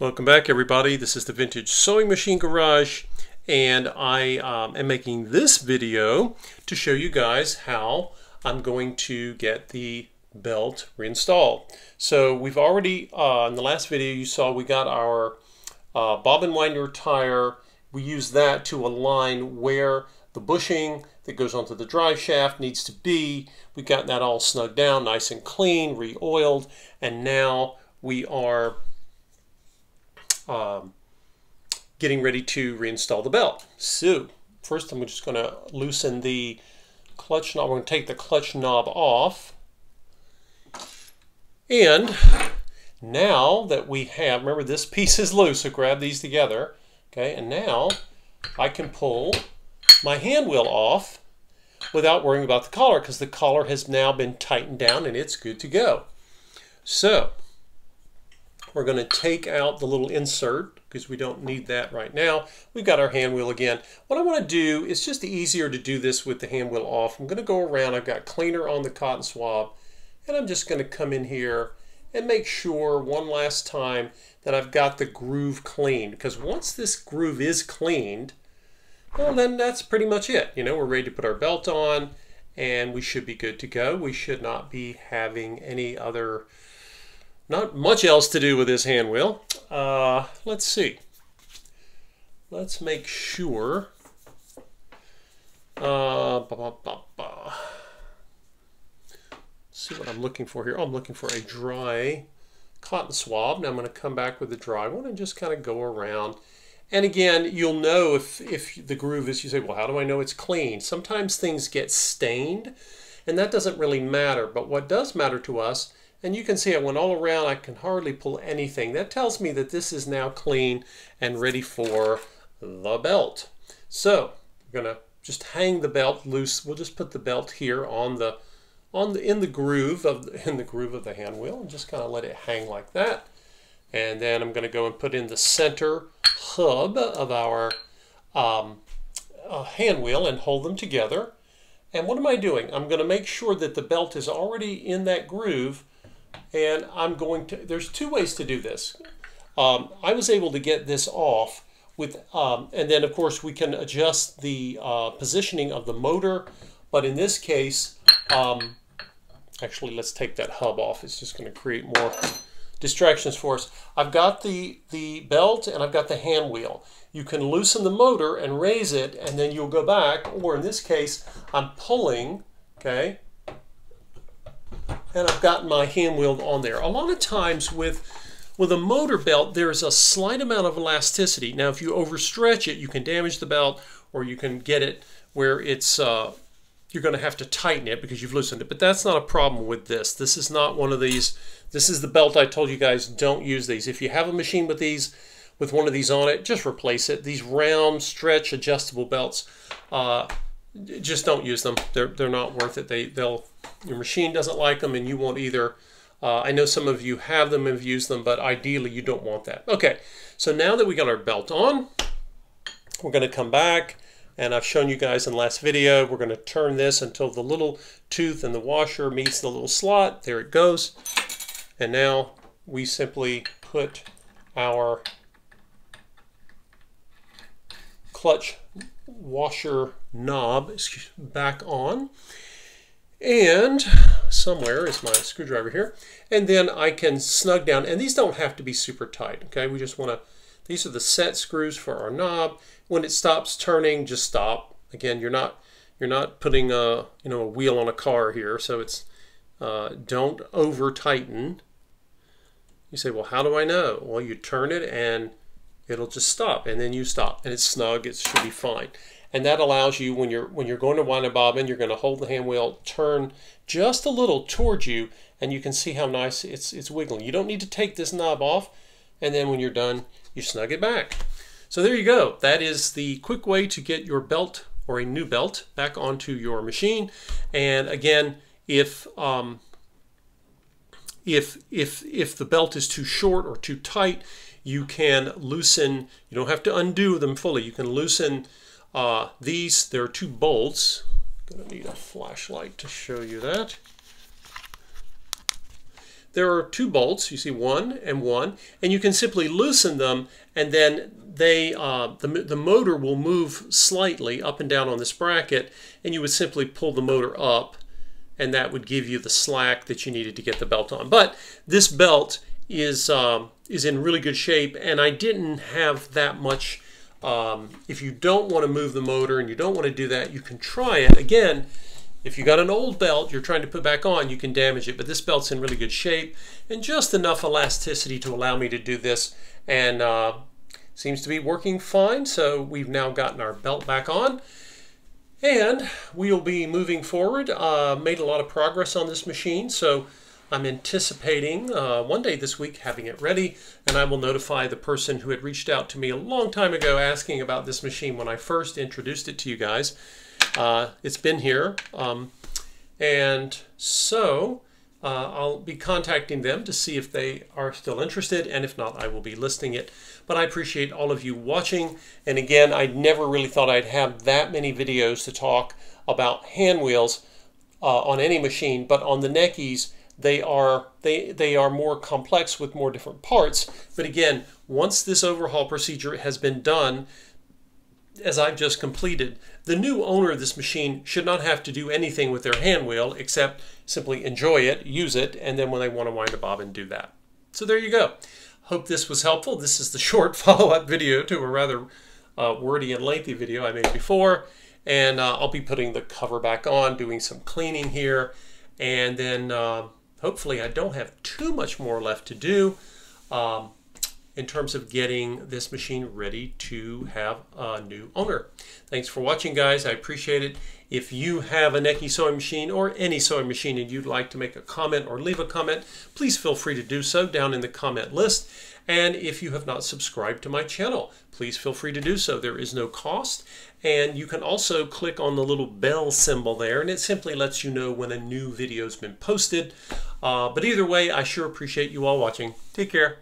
Welcome back, everybody. This is the Vintage Sewing Machine Garage, and I am making this video to show you guys how I'm going to get the belt reinstalled. So we've already, in the last video you saw, we got our bobbin winder tire. We use that to align where the bushing that goes onto the drive shaft needs to be. We've gotten that all snugged down, nice and clean, re-oiled, and now we are getting ready to reinstall the belt. So first I'm just going to loosen the clutch knob. We're going to take the clutch knob off. And now that we have, remember this piece is loose, so grab these together. Okay, and now I can pull my hand wheel off without worrying about the collar, because the collar has now been tightened down and it's good to go. So we're going to take out the little insert because we don't need that right now. We've got our hand wheel again. What I want to do is just easier to do this with the hand wheel off. I'm going to go around. I've got cleaner on the cotton swab, and I'm just going to come in here and make sure one last time that I've got the groove cleaned, because once this groove is cleaned, well, then that's pretty much it. You know, we're ready to put our belt on and we should be good to go. We should not be having any other, not much else to do with this hand wheel. Let's see. Let's make sure. Let's see what I'm looking for here. Oh, I'm looking for a dry cotton swab. Now I'm going to come back with the dry one and just kind of go around. And again, you'll know if the groove is, you say, well, how do I know it's clean? Sometimes things get stained, and that doesn't really matter. But what does matter to us, and you can see I went all around, I can hardly pull anything. That tells me that this is now clean and ready for the belt. So we're going to just hang the belt loose. We'll just put the belt here in the groove of the hand wheel and just kind of let it hang like that. And then I'm going to go and put in the center hub of our hand wheel and hold them together. And what am I doing? I'm going to make sure that the belt is already in that groove, and I'm going to, there's two ways to do this. I was able to get this off with, and then of course we can adjust the positioning of the motor, but in this case, actually let's take that hub off. It's just going to create more distractions for us. I've got the belt and I've got the hand wheel. You can loosen the motor and raise it, and then you'll go back, or in this case I'm pulling, okay, and I've got my hand wheel on there. A lot of times with a motor belt there's a slight amount of elasticity. Now if you overstretch it you can damage the belt, or you can get it where it's you're going to have to tighten it because you've loosened it. But that's not a problem with this. This is not one of these. This is the belt I told you guys, don't use these. If you have a machine with these, with one of these on it, just replace it. These round, stretch, adjustable belts, just don't use them. They're not worth it. Your machine doesn't like them, and you won't either. I know some of you have them and have used them, but ideally you don't want that. Okay, so now that we got our belt on, we're going to come back. And I've shown you guys in the last video, we're going to turn this until the little tooth in the washer meets the little slot. There it goes. And now we simply put our clutch washer knob back on. And somewhere is my screwdriver here. And then I can snug down. And these don't have to be super tight. Okay, we just want to, these are the set screws for our knob. When it stops turning, just stop. Again, you're not putting a wheel on a car here, so it's don't over tighten. You say, well, how do I know? Well, you turn it and it'll just stop, and then you stop, and it's snug. It should be fine, and that allows you when you're going to wind a bobbin, you're going to hold the hand wheel, turn just a little towards you, and you can see how nice it's wiggling. You don't need to take this knob off, and then when you're done, you snug it back. So there you go. That is the quick way to get your belt or a new belt back onto your machine. And again, if the belt is too short or too tight, you can loosen. You don't have to undo them fully. You can loosen these. There are two bolts. I'm going to need a flashlight to show you that. there are 2 bolts. You see 1 and 1, and you can simply loosen them, and then the motor will move slightly up and down on this bracket, and you would simply pull the motor up, and that would give you the slack that you needed to get the belt on. But this belt is in really good shape, and I didn't have that much. If you don't want to move the motor and you don't want to do that, you can try it. Again, if you got an old belt you're trying to put back on, you can damage it, but this belt's in really good shape and just enough elasticity to allow me to do this, and seems to be working fine. So we've now gotten our belt back on, and we'll be moving forward. Made a lot of progress on this machine, so I'm anticipating one day this week having it ready, and I will notify the person who had reached out to me a long time ago asking about this machine when I first introduced it to you guys. It's been here, and so I'll be contacting them to see if they are still interested, and if not, I will be listing it. But I appreciate all of you watching, and again, I never really thought I'd have that many videos to talk about hand wheels on any machine, but on the Neckis, they are more complex with more different parts. But again, once this overhaul procedure has been done, as I've just completed, the new owner of this machine should not have to do anything with their hand wheel except simply enjoy it, use it, and then when they want to wind a bobbin, do that. So there you go. Hope this was helpful. This is the short follow-up video to a rather wordy and lengthy video I made before, and I'll be putting the cover back on, doing some cleaning here, and then hopefully I don't have too much more left to do in terms of getting this machine ready to have a new owner. Thanks for watching, guys. I appreciate it. If you have a Necchi sewing machine or any sewing machine and you'd like to make a comment or leave a comment, please feel free to do so down in the comment list. And if you have not subscribed to my channel, please feel free to do so. There is no cost. And you can also click on the little bell symbol there, and it simply lets you know when a new video has been posted. But either way, I sure appreciate you all watching. Take care.